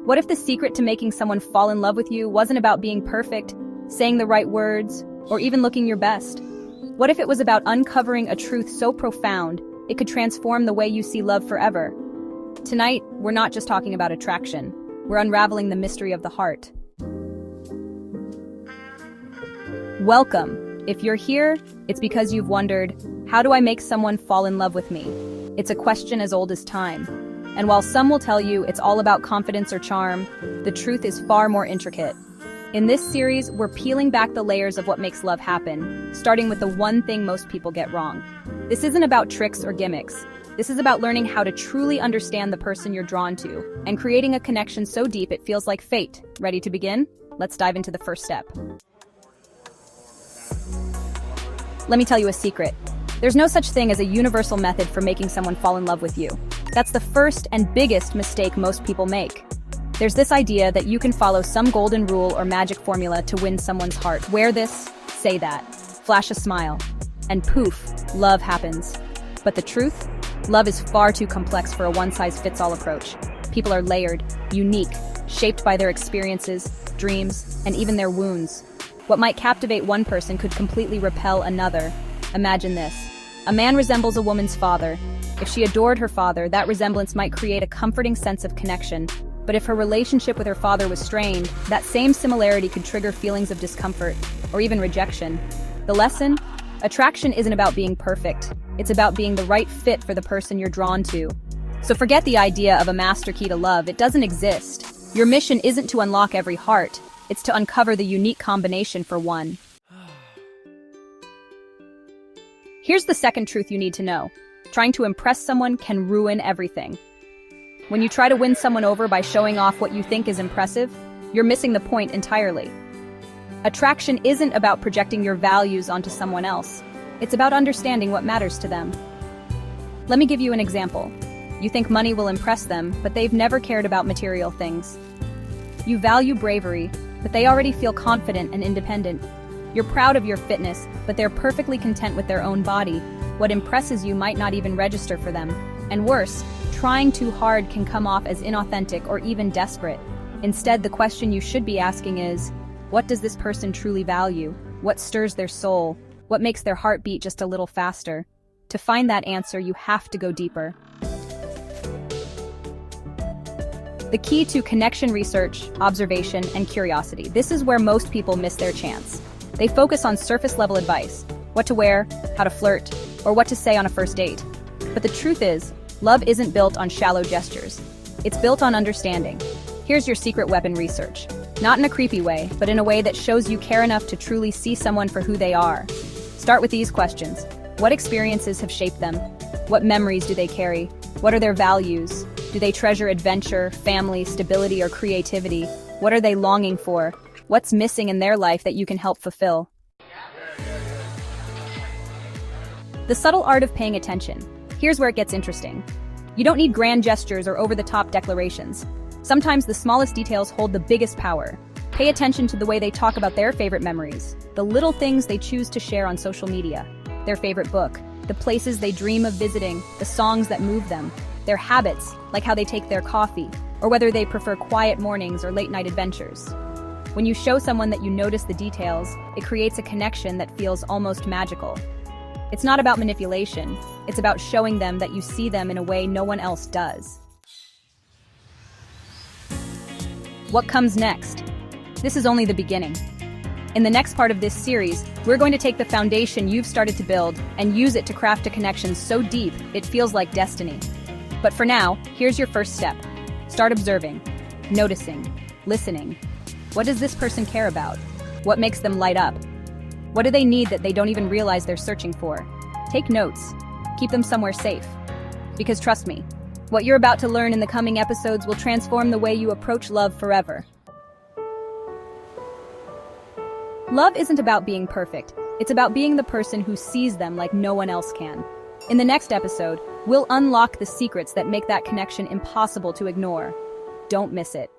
What if the secret to making someone fall in love with you wasn't about being perfect, saying the right words, or even looking your best? What if it was about uncovering a truth so profound it could transform the way you see love forever? Tonight, we're not just talking about attraction. We're unraveling the mystery of the heart. Welcome. If you're here, it's because you've wondered, how do I make someone fall in love with me? It's a question as old as time. And while some will tell you it's all about confidence or charm, the truth is far more intricate. In this series, we're peeling back the layers of what makes love happen, starting with the one thing most people get wrong. This isn't about tricks or gimmicks. This is about learning how to truly understand the person you're drawn to, and creating a connection so deep it feels like fate. Ready to begin? Let's dive into the first step. Let me tell you a secret. There's no such thing as a universal method for making someone fall in love with you. That's the first and biggest mistake most people make. There's this idea that you can follow some golden rule or magic formula to win someone's heart. Wear this, say that, flash a smile, and poof, love happens. But the truth? Love is far too complex for a one-size-fits-all approach. People are layered, unique, shaped by their experiences, dreams, and even their wounds. What might captivate one person could completely repel another. Imagine this. A man resembles a woman's father. If she adored her father, that resemblance might create a comforting sense of connection. But if her relationship with her father was strained, that same similarity could trigger feelings of discomfort or even rejection. The lesson? Attraction isn't about being perfect. It's about being the right fit for the person you're drawn to. So forget the idea of a master key to love. It doesn't exist. Your mission isn't to unlock every heart. It's to uncover the unique combination for one. Here's the second truth you need to know. Trying to impress someone can ruin everything. When you try to win someone over by showing off what you think is impressive, you're missing the point entirely. Attraction isn't about projecting your values onto someone else. It's about understanding what matters to them. Let me give you an example. You think money will impress them, but they've never cared about material things. You value bravery, but they already feel confident and independent. You're proud of your fitness, but they're perfectly content with their own body. What impresses you might not even register for them. And worse, trying too hard can come off as inauthentic or even desperate. Instead, the question you should be asking is, what does this person truly value? What stirs their soul? What makes their heart beat just a little faster? To find that answer, you have to go deeper. The key to connection research, observation, and curiosity. This is where most people miss their chance. They focus on surface-level advice, what to wear, how to flirt, or what to say on a first date. But the truth is, love isn't built on shallow gestures. It's built on understanding. Here's your secret weapon research. Not in a creepy way, but in a way that shows you care enough to truly see someone for who they are. Start with these questions. What experiences have shaped them? What memories do they carry? What are their values? Do they treasure adventure, family, stability, or creativity? What are they longing for? What's missing in their life that you can help fulfill? The subtle art of paying attention. Here's where it gets interesting. You don't need grand gestures or over-the-top declarations. Sometimes the smallest details hold the biggest power. Pay attention to the way they talk about their favorite memories, the little things they choose to share on social media, their favorite book, the places they dream of visiting, the songs that move them, their habits, like how they take their coffee, or whether they prefer quiet mornings or late-night adventures. When you show someone that you notice the details, it creates a connection that feels almost magical. It's not about manipulation. It's about showing them that you see them in a way no one else does. What comes next? This is only the beginning. In the next part of this series, we're going to take the foundation you've started to build and use it to craft a connection so deep it feels like destiny. But for now, here's your first step. Start observing, noticing, listening. What does this person care about? What makes them light up? What do they need that they don't even realize they're searching for? Take notes. Keep them somewhere safe. Because trust me, what you're about to learn in the coming episodes will transform the way you approach love forever. Love isn't about being perfect. It's about being the person who sees them like no one else can. In the next episode, we'll unlock the secrets that make that connection impossible to ignore. Don't miss it.